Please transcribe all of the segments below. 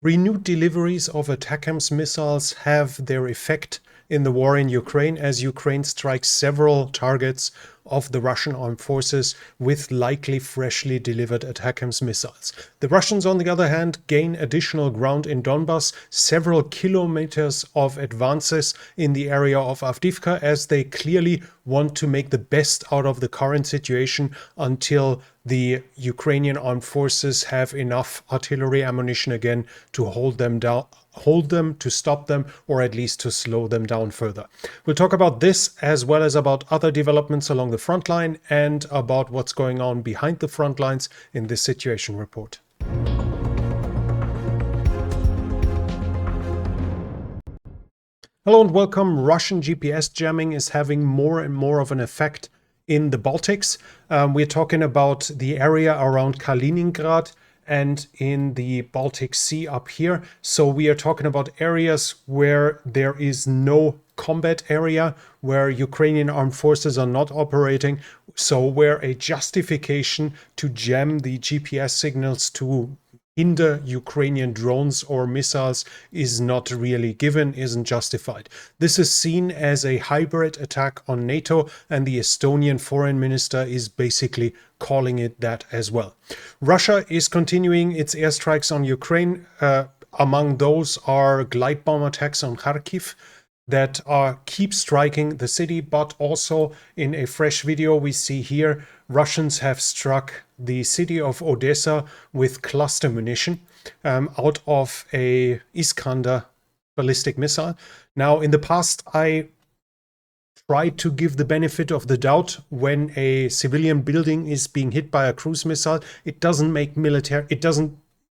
Renewed deliveries of ATACMS missiles have their effect in the war in Ukraine as Ukraine strikes several targets of the Russian armed forces with likely freshly delivered ATACMS missiles. The Russians, on the other hand, gain additional ground in Donbas, several kilometers of advances in the area of Avdiivka, as they clearly want to make the best out of the current situation until the Ukrainian armed forces have enough artillery ammunition again to hold them down, to stop them, or at least to slow them down further. We'll talk about this as well as about other developments along the front line and about what's going on behind the front lines in this situation report. Hello and welcome. Russian GPS jamming is having more and more of an effect in the Baltics. We're talking about the area around Kaliningrad and in the Baltic Sea up here. So we are talking about areas where there is no combat area, where Ukrainian armed forces are not operating. So where a justification to jam the GPS signals to hinder Ukrainian drones or missiles is not really given, isn't justified. This is seen as a hybrid attack on NATO, and the Estonian foreign minister is basically calling it that as well. Russia is continuing its airstrikes on Ukraine. Among those are glide bomb attacks on Kharkiv that keep striking the city, but also in a fresh video we see here, Russians have struck the city of Odessa with cluster munition out of a Iskander ballistic missile. Now, in the past, I tried to give the benefit of the doubt when a civilian building is being hit by a cruise missile. It doesn't make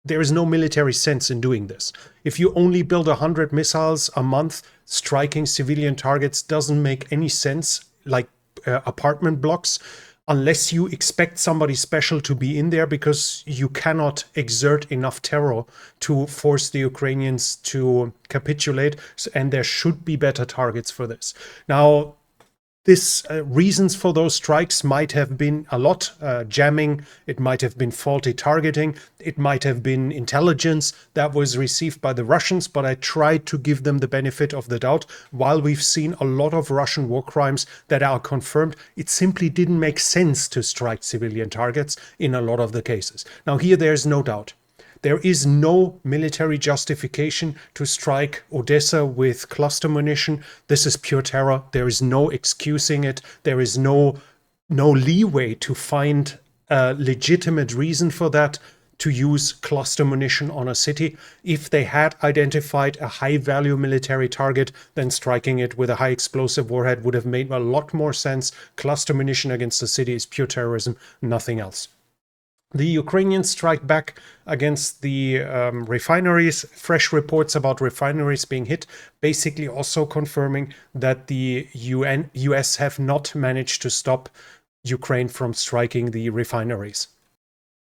there is no military sense in doing this. If you only build 100 missiles a month, striking civilian targets doesn't make any sense, like apartment blocks, unless you expect somebody special to be in there, because you cannot exert enough terror to force the Ukrainians to capitulate, and there should be better targets for this. Now, reasons for those strikes might have been a lot. Jamming, it might have been faulty targeting, it might have been intelligence that was received by the Russians, but I tried to give them the benefit of the doubt. While we've seen a lot of Russian war crimes that are confirmed, it simply didn't make sense to strike civilian targets in a lot of the cases. Now here there's no doubt. There is no military justification to strike Odessa with cluster munition. This is pure terror. There is no excusing it. There is no leeway to find a legitimate reason for that, to use cluster munition on a city. If they had identified a high-value military target, then striking it with a high explosive warhead would have made a lot more sense. Cluster munition against a city is pure terrorism, nothing else. The Ukrainians strike back against the refineries. Fresh reports about refineries being hit, basically also confirming that the US have not managed to stop Ukraine from striking the refineries.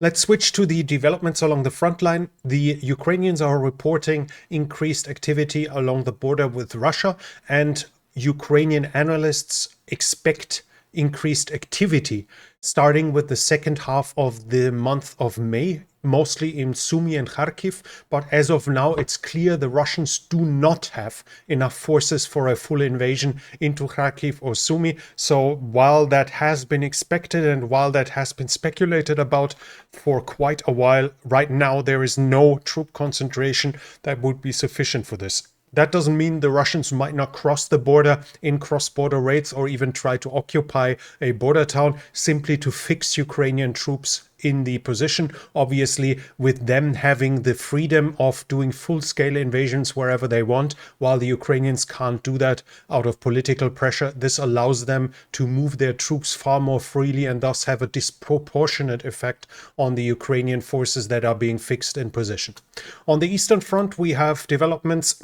Let's switch to the developments along the front line. The Ukrainians are reporting increased activity along the border with Russia, and Ukrainian analysts expect increased activity starting with the second half of the month of May, mostly in Sumy and Kharkiv. But as of now, it's clear the Russians do not have enough forces for a full invasion into Kharkiv or Sumy. So while that has been expected and while that has been speculated about for quite a while, right now there is no troop concentration that would be sufficient for this. That doesn't mean the Russians might not cross the border in cross-border raids or even try to occupy a border town simply to fix Ukrainian troops in the position. Obviously, with them having the freedom of doing full-scale invasions wherever they want, while the Ukrainians can't do that out of political pressure, this allows them to move their troops far more freely and thus have a disproportionate effect on the Ukrainian forces that are being fixed in position. On the Eastern Front, we have developments.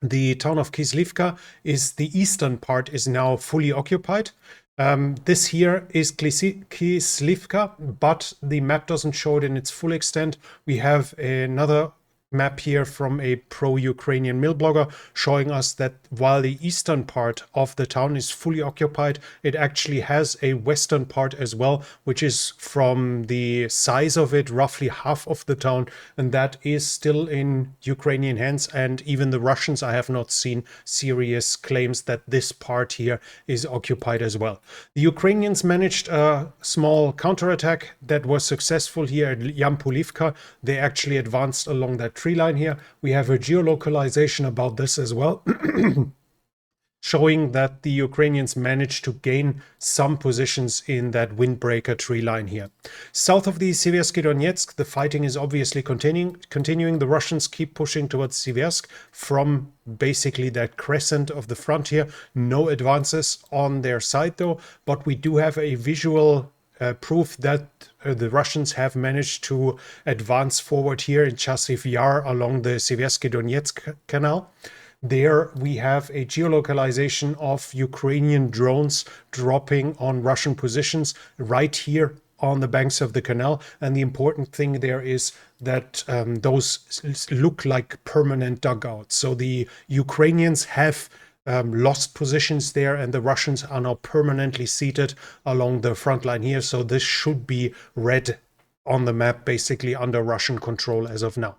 The town of Kislivka the eastern part is now fully occupied. This here is Kislivka, but the map doesn't show it in its full extent. We have another map here from a pro-Ukrainian mill blogger showing us that while the eastern part of the town is fully occupied, it actually has a western part as well, which is from the size of it roughly half of the town, and that is still in Ukrainian hands. And even the Russians, I have not seen serious claims that this part here is occupied as well. The Ukrainians managed a small counterattack that was successful here at Yampulivka. They actually advanced along that tree line here. We have a geolocalization about this as well, showing that the Ukrainians managed to gain some positions in that windbreaker tree line here. South of the Siversky Donetsk, the fighting is obviously continuing. The Russians keep pushing towards Siversk from basically that crescent of the front here. No advances on their side though, but we do have a visual proof that the Russians have managed to advance forward here in Chasiv Yar along the Siversky Donetsk canal. There we have a geolocalization of Ukrainian drones dropping on Russian positions right here on the banks of the canal. And the important thing there is that those look like permanent dugouts. So the Ukrainians have lost positions there, and the Russians are now permanently seated along the front line here. So this should be red on the map, basically under Russian control as of now.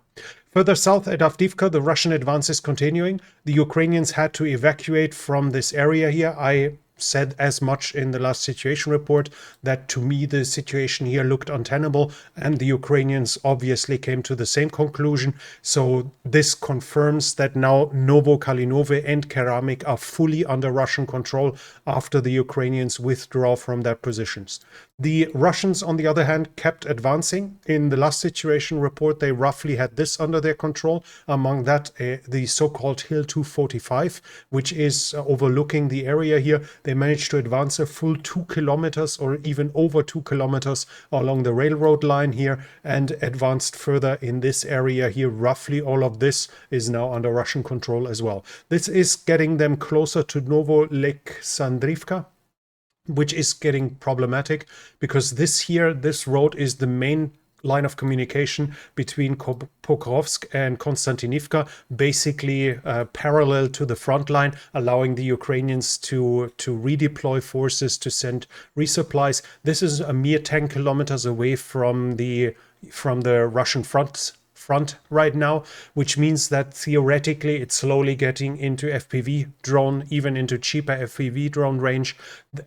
Further south at Avdiivka, the Russian advance is continuing. The Ukrainians had to evacuate from this area here. I said as much in the last situation report that to me the situation here looked untenable, and the Ukrainians obviously came to the same conclusion. So this confirms that now Novokalinove and Keramik are fully under Russian control after the Ukrainians withdraw from their positions. The Russians, on the other hand, kept advancing. In the last situation report, they roughly had this under their control. Among that, the so-called Hill 245, which is overlooking the area here. They managed to advance a full 2 kilometers or even over 2 kilometers along the railroad line here and advanced further in this area here. Roughly all of this is now under Russian control as well. This is getting them closer to Novoaleksandrivka, which is getting problematic because this road is the main line of communication between Pokrovsk and Konstantinivka, basically parallel to the front line, allowing the Ukrainians to redeploy forces, to send resupplies. This is a mere 10 kilometers away from the Russian front right now, which means that theoretically it's slowly getting into FPV drone, even into cheaper FPV drone range,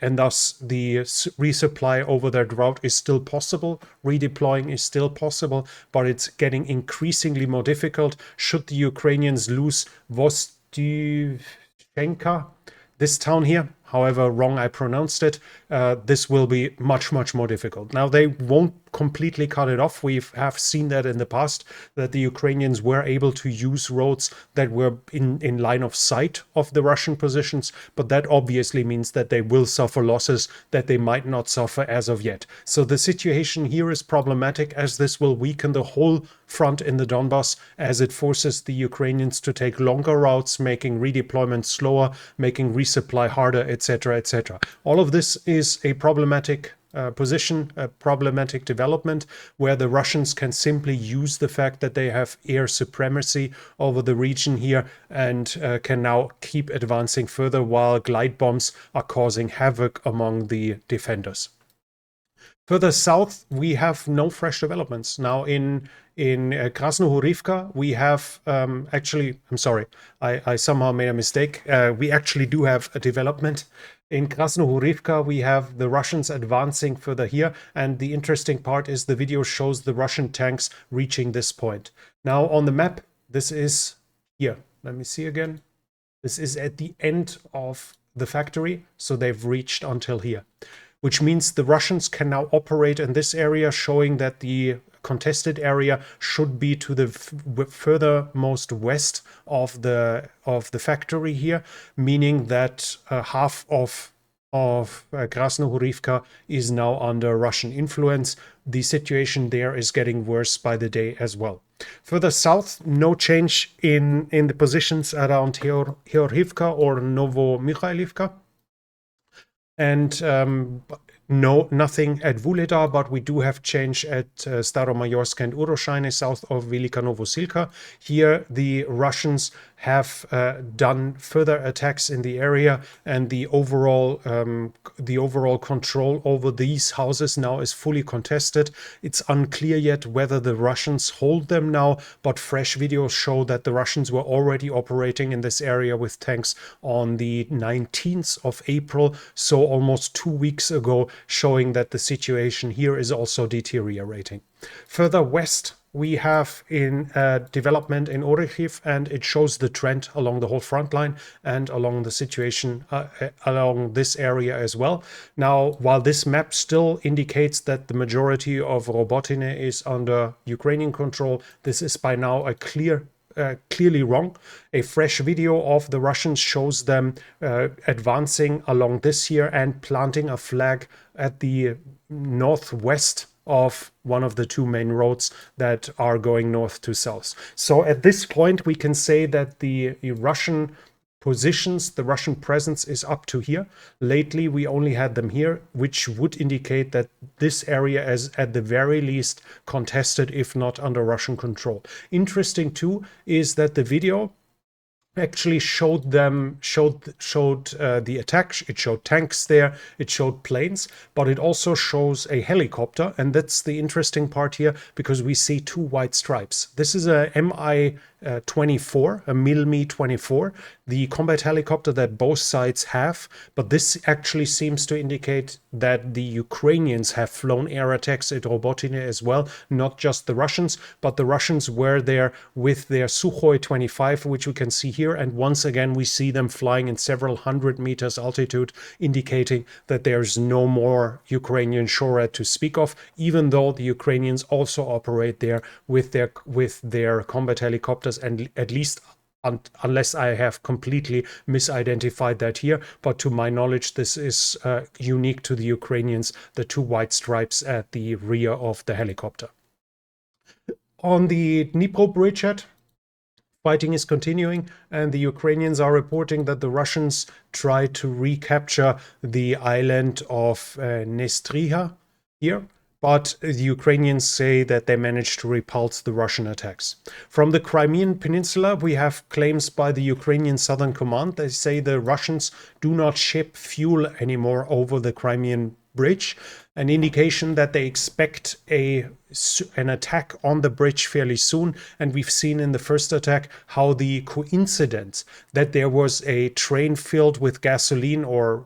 and thus the resupply over that route is still possible, redeploying is still possible, but it's getting increasingly more difficult. Should the Ukrainians lose Vostyivka, this town here, however wrong I pronounced it, this will be much, much more difficult. Now, they won't completely cut it off. We have seen that in the past, that the Ukrainians were able to use roads that were in line of sight of the Russian positions, but that obviously means that they will suffer losses that they might not suffer as of yet. So the situation here is problematic, as this will weaken the whole front in the Donbass, as it forces the Ukrainians to take longer routes, making redeployment slower, making resupply harder, etc., etc. All of this is a problematic position, a problematic development, where the Russians can simply use the fact that they have air supremacy over the region here and can now keep advancing further while glide bombs are causing havoc among the defenders. Further south, we have no fresh developments. Now in Krasnohorivka, we have actually, I'm sorry, I somehow made a mistake. We actually do have a development. In Krasnohorivka, we have the Russians advancing further here, and the interesting part is the video shows the Russian tanks reaching this point. Now on the map, this is here. Let me see again. This is at the end of the factory, so they've reached until here, which means the Russians can now operate in this area, showing that the contested area should be to the furthermost west of the factory here, meaning that half of Krasnohorivka is now under Russian influence. The situation there is getting worse by the day as well. Further south, no change in the positions around Georgivka or Novomikhailivka. And No, nothing at Vuleda, but we do have change at Staromayorsk and Uroshine, south of Velika Novosilka. Here, the Russians have done further attacks in the area, and the overall control over these houses now is fully contested. It's unclear yet whether the Russians hold them now, but fresh videos show that the Russians were already operating in this area with tanks on the 19th of April, so almost 2 weeks ago, showing that the situation here is also deteriorating. Further west, we have in development in Orikhiv, and it shows the trend along the whole front line and along the situation along this area as well. Now, while this map still indicates that the majority of Robotyne is under Ukrainian control, this is by now a clearly wrong. A fresh video of the Russians shows them advancing along this here and planting a flag at the northwest of one of the two main roads that are going north to south. So at this point, we can say that the Russian positions, the Russian presence is up to here. Lately, we only had them here, which would indicate that this area is at the very least contested, if not under Russian control. Interesting too is that the video actually showed the attack. It showed tanks there, it showed planes, but it also shows a helicopter, and that's the interesting part here, because we see two white stripes. This is a Mi-24, a Mi-24, the combat helicopter that both sides have, but this actually seems to indicate that the Ukrainians have flown air attacks at Robotyne as well, not just the Russians, but the Russians were there with their Sukhoi 25, which we can see here, and once again we see them flying in several hundred meters altitude, indicating that there's no more Ukrainian SHORAD to speak of, even though the Ukrainians also operate there with their combat helicopters, and at least unless I have completely misidentified that here, but to my knowledge this is unique to the Ukrainians, the two white stripes at the rear of the helicopter. On the Dnipro bridgehead, fighting is continuing, and the Ukrainians are reporting that the Russians try to recapture the island of Nestriha here, but the Ukrainians say that they managed to repulse the Russian attacks. From the Crimean Peninsula, we have claims by the Ukrainian Southern Command. They say the Russians do not ship fuel anymore over the Crimean bridge, an indication that they expect an attack on the bridge fairly soon. And we've seen in the first attack how the coincidence that there was a train filled with gasoline or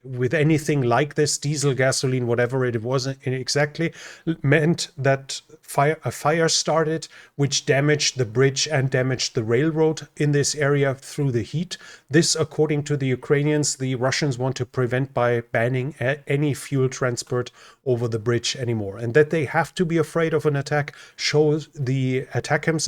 with anything like this, diesel, gasoline, whatever it was exactly, meant that a fire started, which damaged the bridge and damaged the railroad in this area through the heat. This, according to the Ukrainians, the Russians want to prevent by banning any fuel transport over the bridge anymore. And that they have to be afraid of an attack shows the ATACMS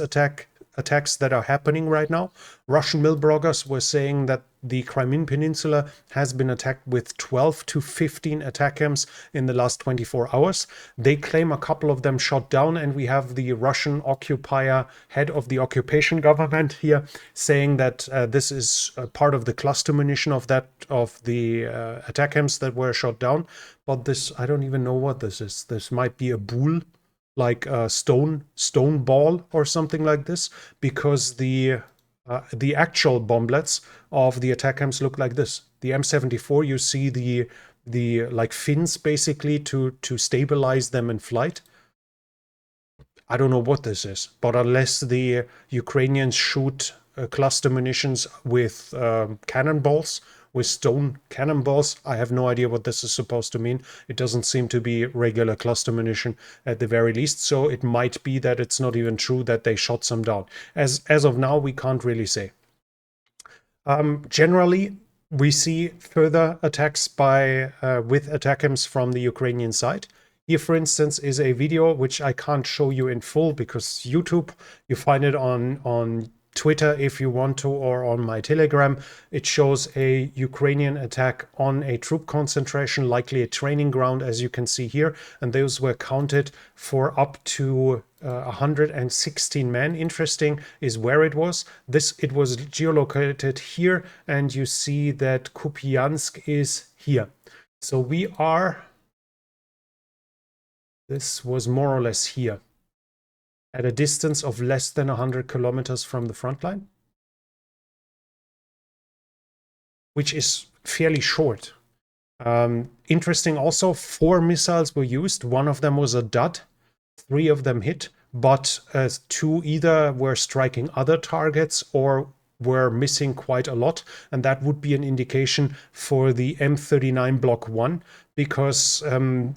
attacks that are happening right now. Russian mill bloggers were saying that the Crimean Peninsula has been attacked with 12 to 15 ATACMS in the last 24 hours. They claim a couple of them shot down, and we have the Russian occupier, head of the occupation government here, saying that this is part of the cluster munition of the ATACMS that were shot down. But this, I don't even know what this is. This might be a bull, like a stone ball or something like this, because the actual bomblets of the ATACMS look like this. The M74, you see the like fins basically to stabilize them in flight. I don't know what this is, but unless the Ukrainians shoot cluster munitions with cannonballs, with stone cannonballs, I have no idea what this is supposed to mean. It doesn't seem to be regular cluster munition at the very least, so it might be that it's not even true that they shot some down. As of now, we can't really say. Generally, we see further attacks with ATACMS from the Ukrainian side. Here, for instance, is a video which I can't show you in full because YouTube. You find it on Twitter if you want to, or on my Telegram. It shows a Ukrainian attack on a troop concentration, likely a training ground, as you can see here, and those were counted for up to 116 men. Interesting is where it was. It was geolocated here, and you see that Kupiansk is here. So we are This was more or less here, at a distance of less than 100 kilometers from the front line, which is fairly short. Interesting also, 4 missiles were used. One of them was a dud. 3 of them hit, but 2 either were striking other targets or were missing quite a lot. And that would be an indication for the M39 Block 1, because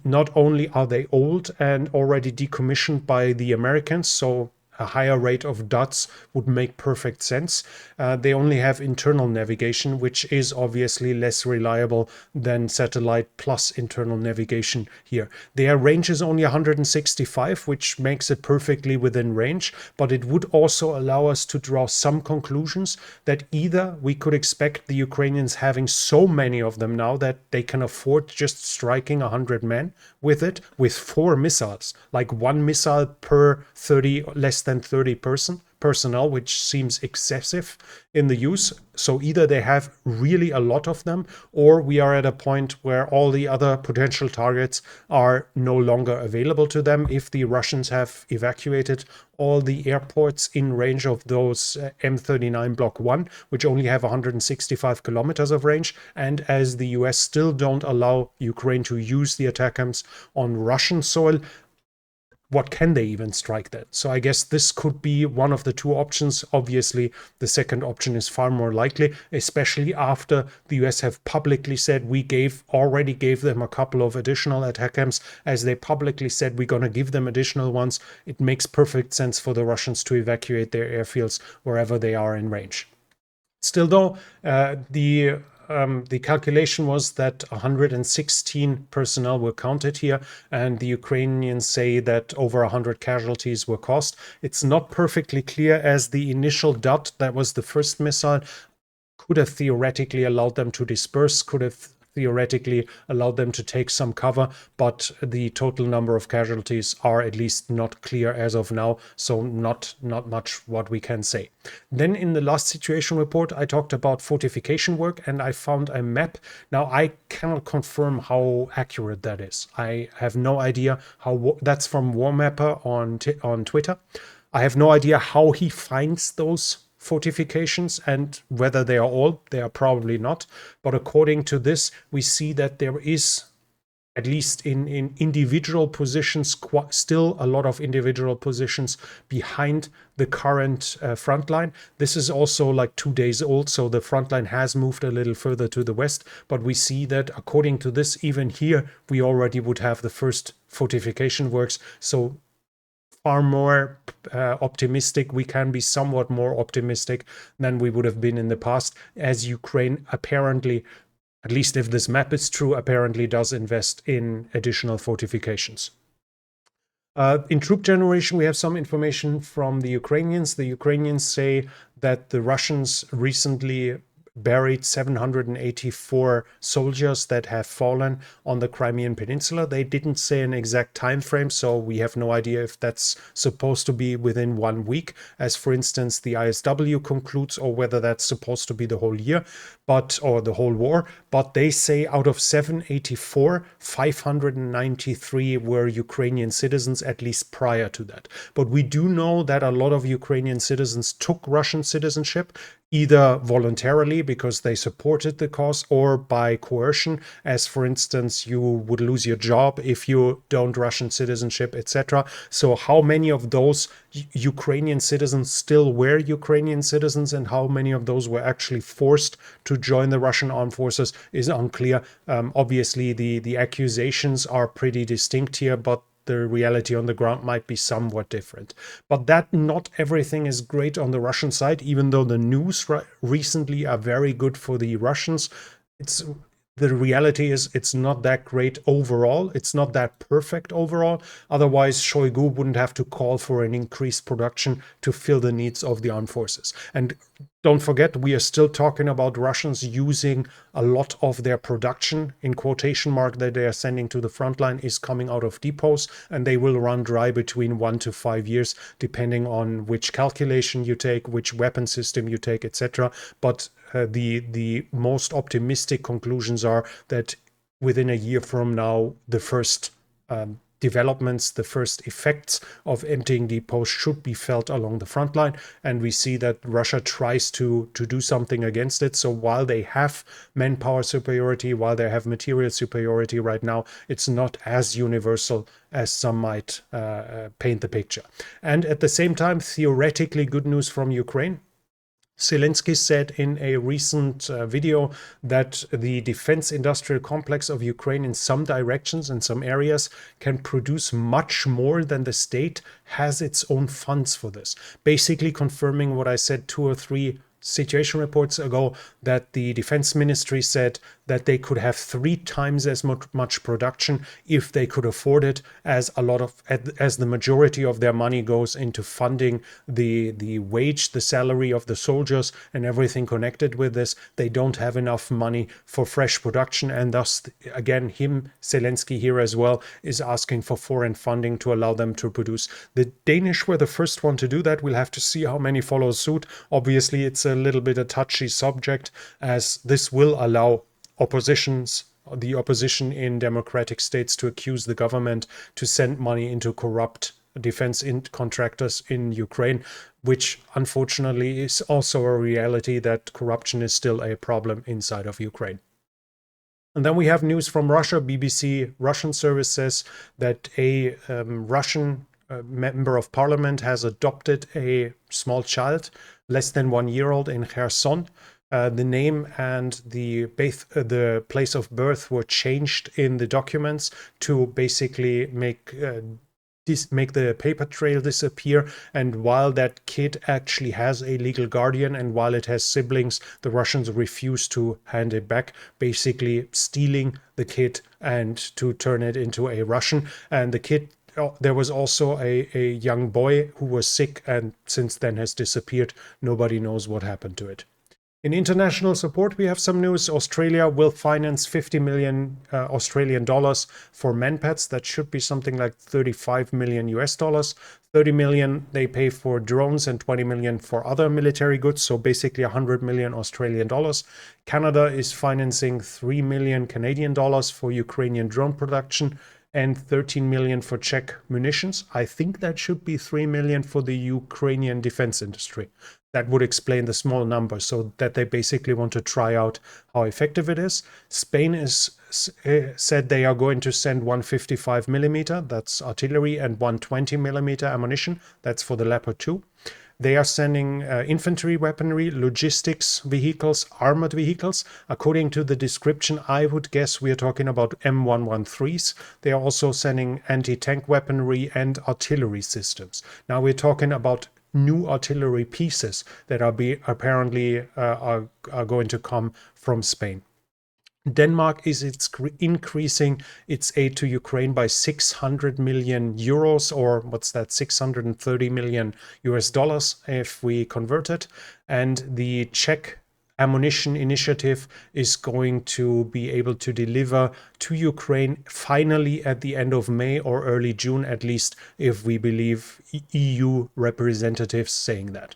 not only are they old and already decommissioned by the Americans, so a higher rate of duds would make perfect sense. They only have internal navigation, which is obviously less reliable than satellite plus internal navigation here. Their range is only 165, which makes it perfectly within range, but it would also allow us to draw some conclusions that either we could expect the Ukrainians having so many of them now that they can afford just striking 100 men with it, with 4 missiles, like 1 missile per 30, less than 30 personnel, which seems excessive in the use. So either they have really a lot of them, or we are at a point where all the other potential targets are no longer available to them if the Russians have evacuated all the airports in range of those M39 Block 1, which only have 165 kilometers of range. And as the US still don't allow Ukraine to use the ATACMS on Russian soil, what can they even strike then? So I guess this could be one of the 2 options. Obviously, the second option is far more likely, especially after the US have publicly said we already gave them a couple of additional ATACMS. As they publicly said, we're going to give them additional ones. It makes perfect sense for the Russians to evacuate their airfields wherever they are in range. Still though, the calculation was that 116 personnel were counted here, and the Ukrainians say that over 100 casualties were caused. It's not perfectly clear, as the initial dot, that was the first missile, could have theoretically allowed them to disperse, could have theoretically allowed them to take some cover, but the total number of casualties are at least not clear as of now, so not much what we can say. Then in the last situation report, I talked about fortification work, and I found a map. Now, I cannot confirm how accurate that is. I have no idea how. That's from Warmapper on Twitter. I have no idea how he finds those fortifications and whether they are probably not. But according to this, we see that there is, at least in individual positions, still a lot of individual positions behind the current front line. This is also like 2 days old, so the front line has moved a little further to the west. But we see that according to this, even here, we already would have the first fortification works. So far more optimistic. We can be somewhat more optimistic than we would have been in the past, as Ukraine apparently, at least if this map is true, apparently does invest in additional fortifications. In troop generation, we have some information from the Ukrainians. The Ukrainians say that the Russians recently buried 784 soldiers that have fallen on the Crimean Peninsula. They didn't say an exact time frame, so we have no idea if that's supposed to be within 1 week, as for instance the ISW concludes, or whether that's supposed to be the whole year, or the whole war. But they say out of 784, 593 were Ukrainian citizens, at least prior to that. But we do know that a lot of Ukrainian citizens took Russian citizenship, either voluntarily because they supported the cause, or by coercion, as for instance, you would lose your job if you don't Russian citizenship, etc. So how many of those Ukrainian citizens still were Ukrainian citizens, and how many of those were actually forced to join the Russian armed forces is unclear. Obviously, the accusations are pretty distinct here, but the reality on the ground might be somewhat different. But that not everything is great on the Russian side, even though the news recently are very good for the Russians. The reality is it's not that great overall. It's not that perfect overall. Otherwise, Shoigu wouldn't have to call for an increased production to fill the needs of the armed forces. And don't forget, we are still talking about Russians using a lot of their production, in quotation mark, that they are sending to the front line is coming out of depots, and they will run dry between 1 to 5 years, depending on which calculation you take, which weapon system you take, etc. But the most optimistic conclusions are that within a year from now, the first developments, the first effects of emptying depots should be felt along the front line. And we see that Russia tries to do something against it. So while they have manpower superiority, while they have material superiority right now, it's not as universal as some might paint the picture. And at the same time, theoretically good news from Ukraine. Zelensky said in a recent video that the defense industrial complex of Ukraine in some directions and some areas can produce much more than the state has its own funds for this. Basically confirming what I said 2 or 3 situation reports ago, that the defense ministry said that they could have 3 times as much production if they could afford it, as the majority of their money goes into funding the wage, the salary of the soldiers and everything connected with this. They don't have enough money for fresh production, and thus again Zelensky here as well is asking for foreign funding to allow them to produce. The Danish were the first one to do that. We'll have to see how many follow suit. Obviously it's a little bit a touchy subject, as this will allow the opposition in democratic states to accuse the government to send money into corrupt defense contractors in Ukraine, which unfortunately is also a reality, that corruption is still a problem inside of Ukraine. And then we have news from Russia. BBC Russian service says that a Russian member of parliament has adopted a small child, less than 1 year old, in Kherson. The name and the place of birth were changed in the documents to basically make the paper trail disappear. And while that kid actually has a legal guardian and while it has siblings, the Russians refuse to hand it back, basically stealing the kid and to turn it into a Russian. And the kid, there was also a young boy who was sick and since then has disappeared. Nobody knows what happened to it. In international support, we have some news. Australia will finance 50 million Australian dollars for manpads. That should be something like 35 million US dollars. 30 million they pay for drones and 20 million for other military goods. So basically 100 million Australian dollars. Canada is financing 3 million Canadian dollars for Ukrainian drone production and 13 million for Czech munitions. I think that should be 3 million for the Ukrainian defense industry. That would explain the small number, so that they basically want to try out how effective it is. Spain is said they are going to send 155 millimeter, that's artillery, and 120 millimeter ammunition, that's for the Leopard 2. They are sending infantry weaponry, logistics vehicles, armored vehicles. According to the description, I would guess we are talking about M113s. They are also sending anti-tank weaponry and artillery systems. Now we're talking about new artillery pieces that are apparently are going to come from Spain. Denmark is increasing its aid to Ukraine by 600 million euros, or what's that, 630 million US dollars if we convert it. And the Czech ammunition initiative is going to be able to deliver to Ukraine finally at the end of May or early June, at least if we believe EU representatives saying that.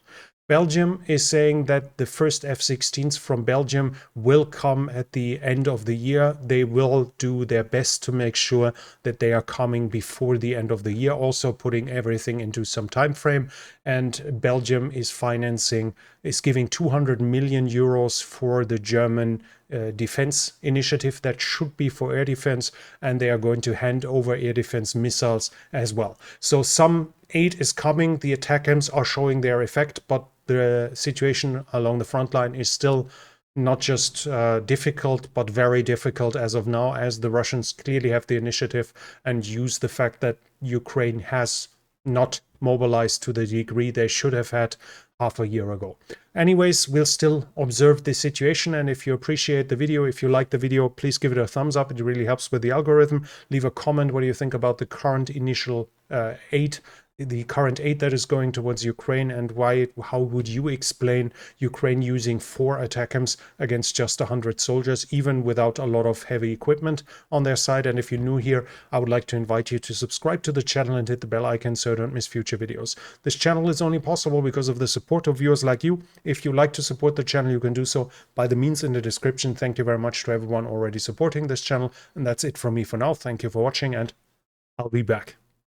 Belgium is saying that the first F-16s from Belgium will come at the end of the year. They will do their best to make sure that they are coming before the end of the year, also putting everything into some time frame. And Belgium is giving 200 million euros for the German defense initiative that should be for air defense, and they are going to hand over air defense missiles as well. So some aid is coming. The ATACMS are showing their effect, but the situation along the front line is still not just difficult, but very difficult as of now, as the Russians clearly have the initiative and use the fact that Ukraine has not mobilized to the degree they should have had half a year ago. Anyways, we'll still observe this situation, and if you appreciate the video, if you like the video, please give it a thumbs up. It really helps with the algorithm. Leave a comment what do you think about the current initial aid, the current aid that is going towards Ukraine, and how would you explain Ukraine using 4 ATACMS against just 100 soldiers, even without a lot of heavy equipment on their side. And if you're new here, I would like to invite you to subscribe to the channel and hit the bell icon so you don't miss future videos. This channel is only possible because of the support of viewers like you. If you like to support the channel, you can do so by the means in the description. Thank you very much to everyone already supporting this channel, and that's it from me for now. Thank you for watching, and I'll be back.